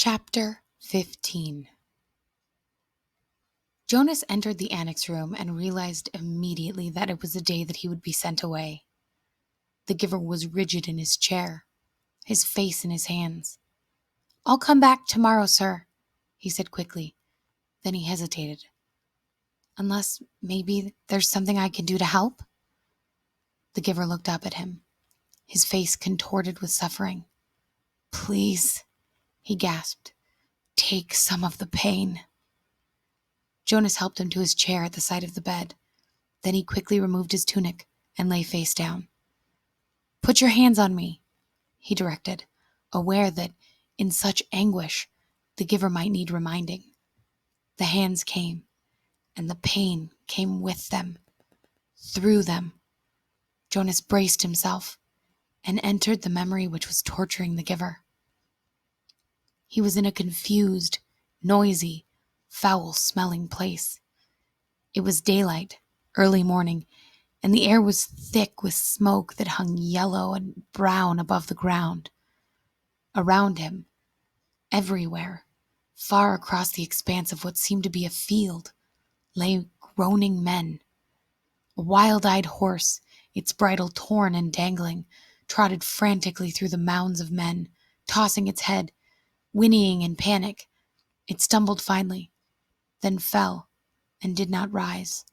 Chapter 15. Jonas entered the annex room and realized immediately that it was the day that he would be sent away. The giver was rigid in his chair, his face in his hands. "I'll come back tomorrow, sir," he said quickly. Then he hesitated. "Unless maybe there's something I can do to help?" The giver looked up at him, his face contorted with suffering. "Please," he gasped, "take some of the pain." Jonas helped him to his chair at the side of the bed. Then he quickly removed his tunic and lay face down. "Put your hands on me," he directed, aware that, in such anguish, the giver might need reminding. The hands came, and the pain came with them, through them. Jonas braced himself and entered the memory which was torturing the giver. He was in a confused, noisy, foul-smelling place. It was daylight, early morning, and the air was thick with smoke that hung yellow and brown above the ground. Around him, everywhere, far across the expanse of what seemed to be a field, lay groaning men. A wild-eyed horse, its bridle torn and dangling, trotted frantically through the mounds of men, tossing its head, whinnying in panic. It stumbled finally, then fell and did not rise.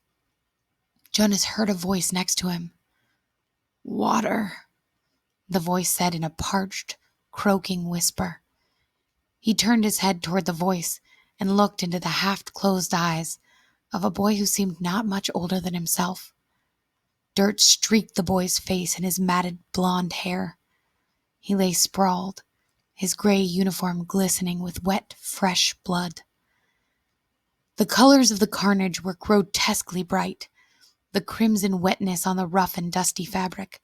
Jonas heard a voice next to him. "Water," the voice said in a parched, croaking whisper. He turned his head toward the voice and looked into the half-closed eyes of a boy who seemed not much older than himself. Dirt streaked the boy's face and his matted blonde hair. He lay sprawled, his gray uniform glistening with wet, fresh blood. The colors of the carnage were grotesquely bright, the crimson wetness on the rough and dusty fabric,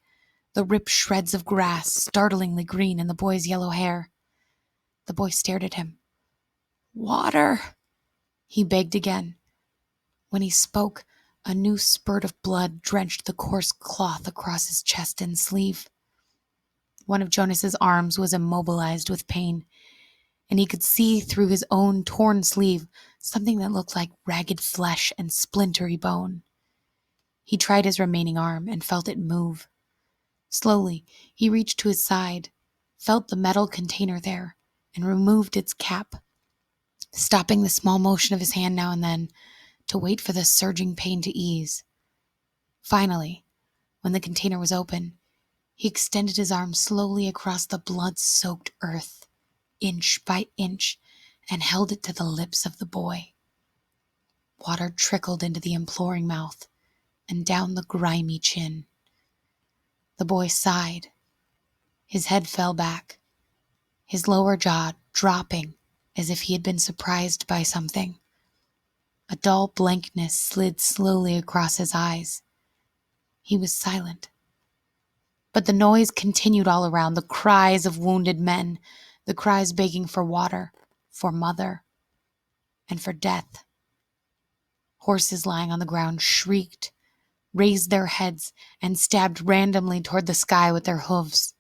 the ripped shreds of grass startlingly green in the boy's yellow hair. The boy stared at him. "Water," he begged again. When he spoke, a new spurt of blood drenched the coarse cloth across his chest and sleeve. One of Jonas's arms was immobilized with pain, and he could see through his own torn sleeve something that looked like ragged flesh and splintery bone. He tried his remaining arm and felt it move. Slowly, he reached to his side, felt the metal container there, and removed its cap, stopping the small motion of his hand now and then to wait for the surging pain to ease. Finally, when the container was open, he extended his arm slowly across the blood-soaked earth, inch by inch, and held it to the lips of the boy. Water trickled into the imploring mouth and down the grimy chin. The boy sighed. His head fell back, his lower jaw dropping as if he had been surprised by something. A dull blankness slid slowly across his eyes. He was silent. But the noise continued all around, the cries of wounded men, the cries begging for water, for mother, and for death. Horses lying on the ground shrieked, raised their heads, and stabbed randomly toward the sky with their hooves.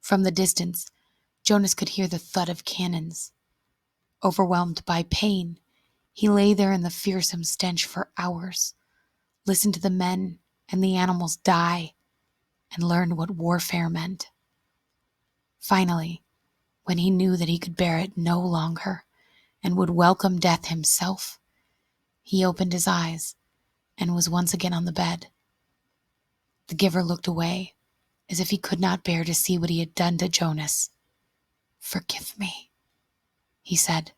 From the distance, Jonas could hear the thud of cannons. Overwhelmed by pain, he lay there in the fearsome stench for hours, listened to the men and the animals die, and learned what warfare meant. Finally, when he knew that he could bear it no longer and would welcome death himself, he opened his eyes and was once again on the bed. The giver looked away, as if he could not bear to see what he had done to Jonas. "Forgive me," he said.